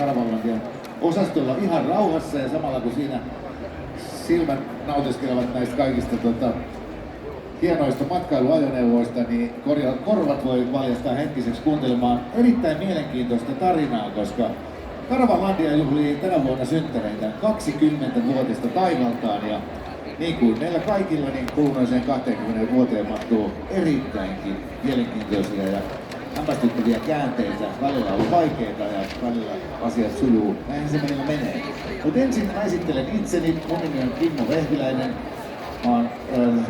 Karavanlandian osastolla ihan rauhassa ja samalla kun siinä silmät nautiskelevat näistä kaikista hienoista matkailuajoneuvoista, niin korvat voi valjastaa hetkiseksi kuuntelemaan erittäin mielenkiintoista tarinaa, koska Karavanlandia juhlii tänä vuonna synttäreitä 20-vuotista taivaltaan ja niin kuin meillä kaikilla, niin kuluneeseen 20 vuoteen mahtuu erittäinkin mielenkiintoisia ja hämmästyttäviä käänteitä. Välillä on vaikeita ja välillä asiat sujuu. Näinhän se meillä menee. Mutta ensin mä esittelen itseni. Mun nimi on Kimmo Vehviläinen. Mä oon,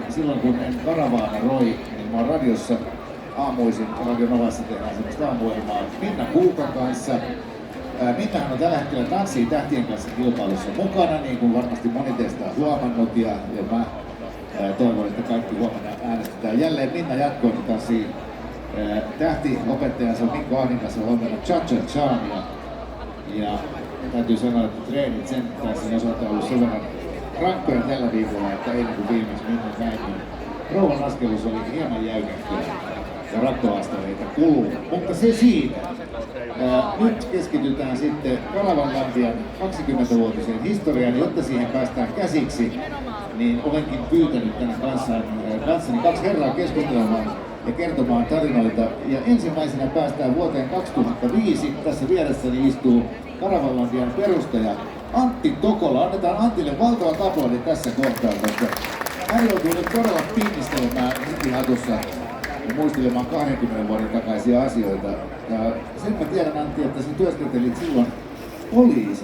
silloin kun en karavaana roi, niin mä oon radiossa aamuisin. Radio Novassa tehdään semmoista aamuohjelmaa Minna Kuukan kanssa. Minnahan on tällä hetkellä Tanssii tähtien kanssa kilpailussa mukana, niin kuin varmasti moni teistä on huomannut. Ja mä toivon, että kaikki huomenna äänestetään jälleen Minna jatkoon, kun Tanssii tähtiopettajansa Mikko Ahningas on huomannut Cha-Cha-Chan ja täytyy sanoa, että treenit sen tanssin osalta on ollut sen verran rankkoja tällä viikolla, että ei niin viimeis Minna näin, niin rouvan askelus oli hieman jäykäkköä ja rattoastereita kuluu. Mutta se siitä. Nyt keskitytään sitten Karavanlandian 20-vuotiseen historiaan, jotta siihen päästään käsiksi, niin olenkin pyytänyt tänään kanssani kaksi herraa keskustelemaan ja kertomaan tarinoita. Ja ensimmäisenä päästään vuoteen 2005. Tässä vieressäni istuu Karavanlandian perustaja Antti Tokola. Annetaan Antille valtavat aplodit tässä kohtaa, koska hän joutuu nyt todella pinnistelemään hikihatussa ja muistelemaan 20 vuoden takaisia asioita. Ja sen mä tiedän, Antti, että sä työskentelit silloin poliisina.